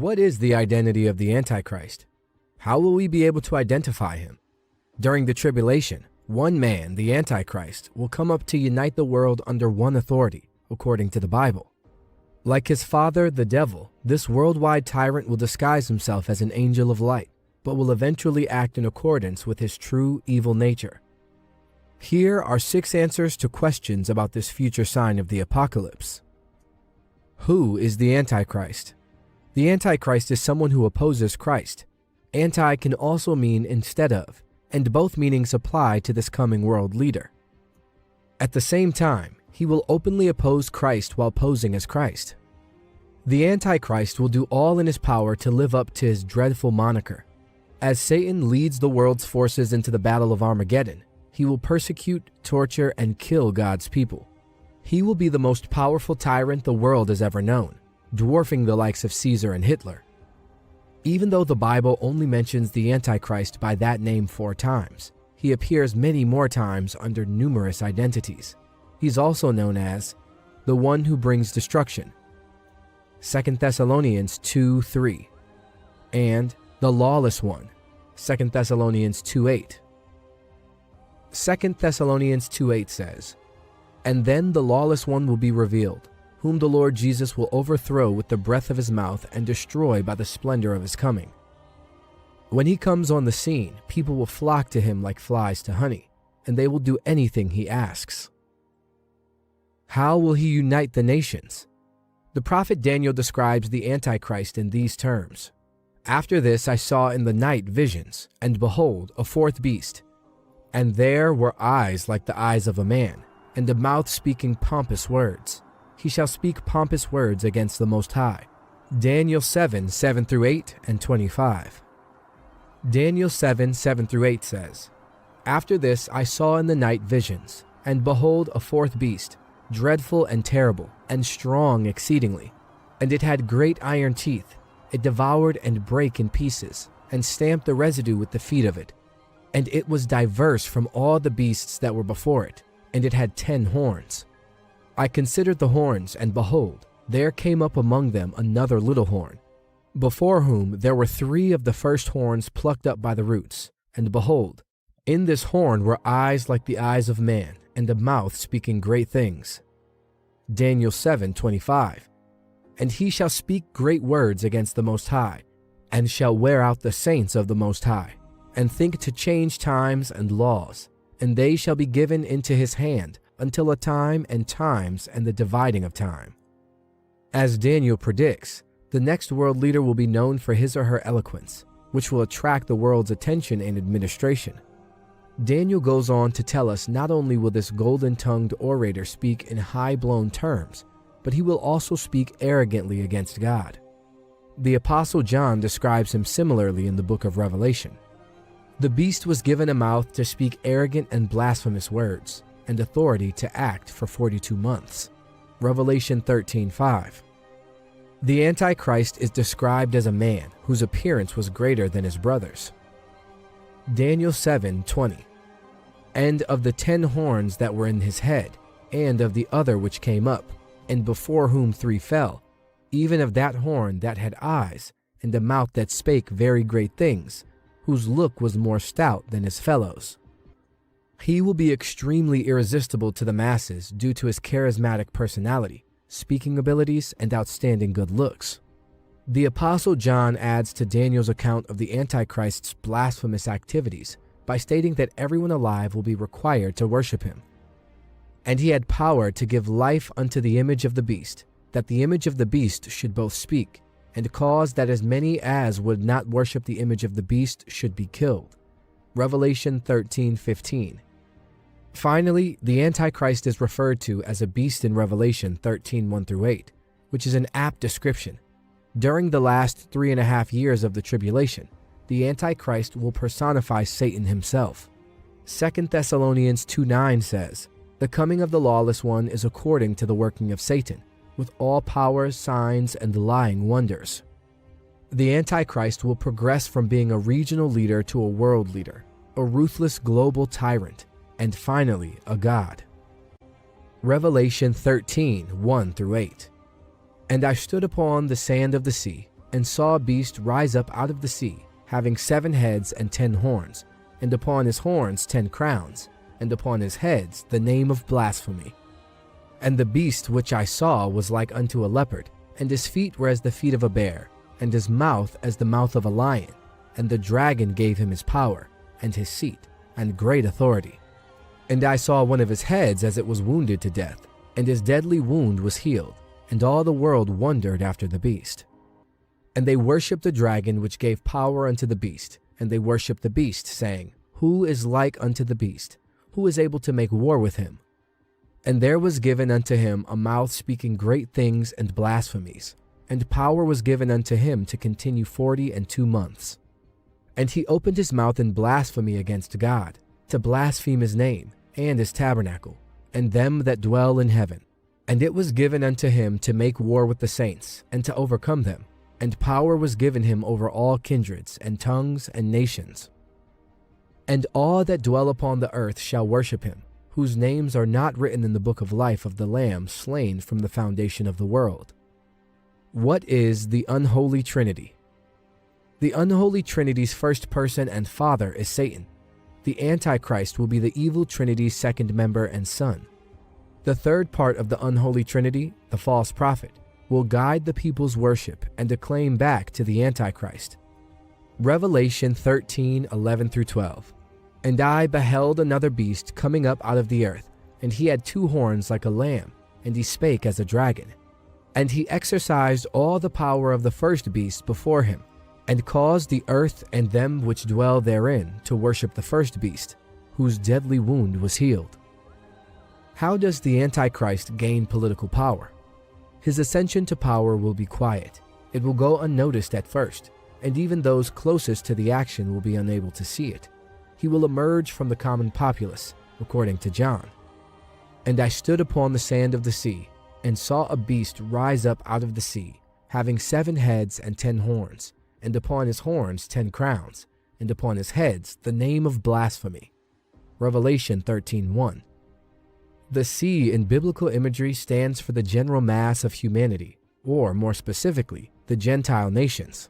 What is the identity of the Antichrist? How will we be able to identify him? During the tribulation, one man, the Antichrist, will come up to unite the world under one authority, according to the Bible. Like his father, the devil, this worldwide tyrant will disguise himself as an angel of light, but will eventually act in accordance with his true evil nature. Here are 6 answers to questions about this future sign of the apocalypse. Who is the Antichrist? The Antichrist is someone who opposes Christ. Anti can also mean instead of, and both meanings apply to this coming world leader. At the same time, he will openly oppose Christ while posing as Christ. The Antichrist will do all in his power to live up to his dreadful moniker. As Satan leads the world's forces into the battle of Armageddon, he will persecute, torture, and kill God's people. He will be the most powerful tyrant the world has ever known, dwarfing the likes of Caesar and Hitler. Even though the Bible only mentions the Antichrist by that name 4 times, he appears many more times under numerous identities. He's also known as the one who brings destruction, 2 Thessalonians 2:3, and the lawless one, 2 Thessalonians 2:8. 2 Thessalonians 2:8 says, "And then the lawless one will be revealed, whom the Lord Jesus will overthrow with the breath of his mouth and destroy by the splendor of his coming." When he comes on the scene, people will flock to him like flies to honey, and they will do anything he asks. How will he unite the nations? The prophet Daniel describes the Antichrist in these terms. "After this I saw in the night visions, and behold, a 4th beast. And there were eyes like the eyes of a man, and a mouth speaking pompous words. He shall speak pompous words against the Most High." Daniel 7:7-8 and 25. Daniel 7:7-8 says, "After this I saw in the night visions, and behold a 4th beast, dreadful and terrible, and strong exceedingly. And it had great iron teeth. It devoured and brake in pieces, and stamped the residue with the feet of it. And it was diverse from all the beasts that were before it, and it had 10 horns. I considered the horns, and behold, there came up among them another little horn, before whom there were 3 of the first horns plucked up by the roots. And behold, in this horn were eyes like the eyes of man, and a mouth speaking great things." Daniel 7:25. "And he shall speak great words against the Most High, and shall wear out the saints of the Most High, and think to change times and laws, and they shall be given into his hand until a time and times and the dividing of time." As Daniel predicts, the next world leader will be known for his or her eloquence, which will attract the world's attention and administration. Daniel goes on to tell us not only will this golden-tongued orator speak in high-blown terms, but he will also speak arrogantly against God. The Apostle John describes him similarly in the book of Revelation. "The beast was given a mouth to speak arrogant and blasphemous words, and authority to act for 42 months. Revelation 13:5. The Antichrist is described as a man whose appearance was greater than his brothers. Daniel 7:20. "And of the 10 horns that were in his head, and of the other which came up, and before whom 3 fell, even of that horn that had eyes, and a mouth that spake very great things, whose look was more stout than his fellows." He will be extremely irresistible to the masses due to his charismatic personality, speaking abilities, and outstanding good looks. The Apostle John adds to Daniel's account of the Antichrist's blasphemous activities by stating that everyone alive will be required to worship him. "And he had power to give life unto the image of the beast, that the image of the beast should both speak, and cause that as many as would not worship the image of the beast should be killed." Revelation 13:15. Finally, the Antichrist is referred to as a beast in Revelation 13:1-8, which is an apt description. During the last 3.5 years of the tribulation, the Antichrist will personify Satan himself. 2 Thessalonians 2:9 says, "The coming of the lawless one is according to the working of Satan, with all powers, signs, and lying wonders." The Antichrist will progress from being a regional leader to a world leader, a ruthless global tyrant, and finally a god. Revelation 13:1-8. "And I stood upon the sand of the sea, and saw a beast rise up out of the sea, having 7 heads and 10 horns, and upon his horns 10 crowns, and upon his heads the name of blasphemy. And the beast which I saw was like unto a leopard, and his feet were as the feet of a bear, and his mouth as the mouth of a lion. And the dragon gave him his power, and his seat, and great authority. And I saw one of his heads as it was wounded to death, and his deadly wound was healed, and all the world wondered after the beast. And they worshipped the dragon which gave power unto the beast, and they worshipped the beast, saying, Who is like unto the beast? Who is able to make war with him? And there was given unto him a mouth speaking great things and blasphemies, and power was given unto him to continue 42 months. And he opened his mouth in blasphemy against God, to blaspheme his name, and his tabernacle, and them that dwell in heaven. And it was given unto him to make war with the saints, and to overcome them. And power was given him over all kindreds, and tongues, and nations. And all that dwell upon the earth shall worship him, whose names are not written in the book of life of the Lamb slain from the foundation of the world. What is the unholy Trinity? The unholy Trinity's first person and father is Satan. The Antichrist will be the evil Trinity's second member and son. The third part of the unholy Trinity, the false prophet, will guide the people's worship and acclaim back to the Antichrist. Revelation 13:11-12. And I beheld another beast coming up out of the earth, and he had 2 horns like a lamb, and he spake as a dragon. And he exercised all the power of the first beast before him, and caused the earth and them which dwell therein to worship the first beast, whose deadly wound was healed. How does the Antichrist gain political power? His ascension to power will be quiet. It will go unnoticed at first, and even those closest to the action will be unable to see it. He will emerge from the common populace, according to John. And I stood upon the sand of the sea, and saw a beast rise up out of the sea, having 7 heads and 10 horns, and upon his horns 10 crowns, and upon his heads the name of blasphemy. Revelation 13:1. The sea in biblical imagery stands for the general mass of humanity, or more specifically, the Gentile nations.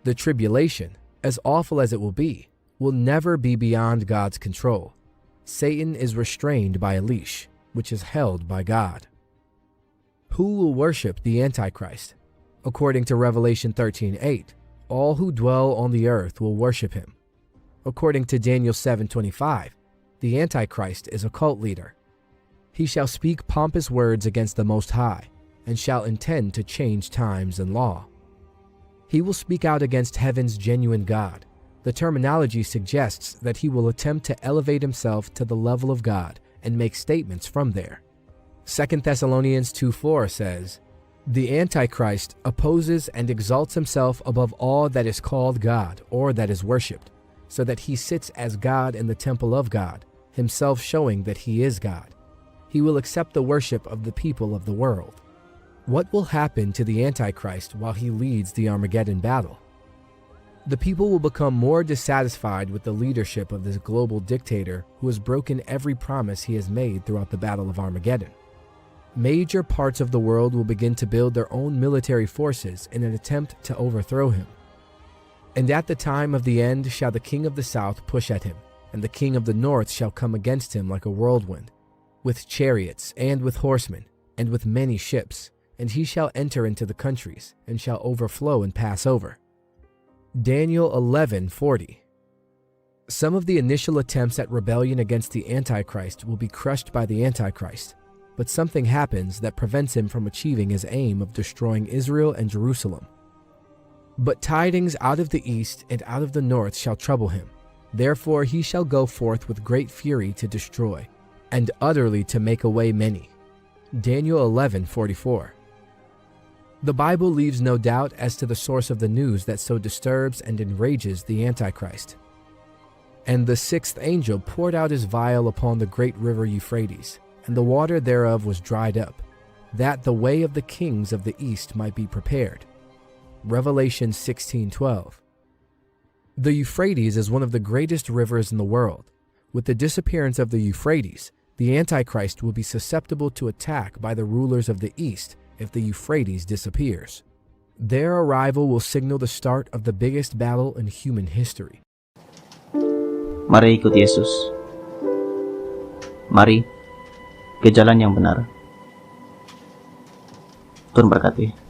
The tribulation, as awful as it will never be beyond God's control. Satan is restrained by a leash, which is held by God. Who will worship the Antichrist? According to Revelation 13:8, all who dwell on the earth will worship him. According to Daniel 7:25, the Antichrist is a cult leader. He shall speak pompous words against the Most High, and shall intend to change times and law. He will speak out against heaven's genuine God. The terminology suggests that he will attempt to elevate himself to the level of God and make statements from there. 2 Thessalonians 2:4 says, The Antichrist opposes and exalts himself above all that is called God or that is worshipped, so that he sits as God in the temple of God, himself showing that he is God. He will accept the worship of the people of the world. What will happen to the Antichrist while he leads the Armageddon battle? The people will become more dissatisfied with the leadership of this global dictator who has broken every promise he has made throughout the Battle of Armageddon. Major parts of the world will begin to build their own military forces in an attempt to overthrow him. And at the time of the end shall the king of the south push at him, and the king of the north shall come against him like a whirlwind, with chariots and with horsemen, and with many ships, and he shall enter into the countries, and shall overflow and pass over. Daniel 11:40. Some of the initial attempts at rebellion against the Antichrist will be crushed by the Antichrist, but something happens that prevents him from achieving his aim of destroying Israel and Jerusalem. But tidings out of the east and out of the north shall trouble him. Therefore he shall go forth with great fury to destroy, and utterly to make away many. Daniel 11:44. The Bible leaves no doubt as to the source of the news that so disturbs and enrages the Antichrist. And the 6th angel poured out his vial upon the great river Euphrates, and the water thereof was dried up, that the way of the kings of the east might be prepared. Revelation 16:12. The Euphrates is one of the greatest rivers in the world. With the disappearance of the Euphrates, the Antichrist will be susceptible to attack by the rulers of the east if the Euphrates disappears. Their arrival will signal the start of the biggest battle in human history. Mari ikut Yesus. Mari ke jalan yang benar. Tuhan berkati.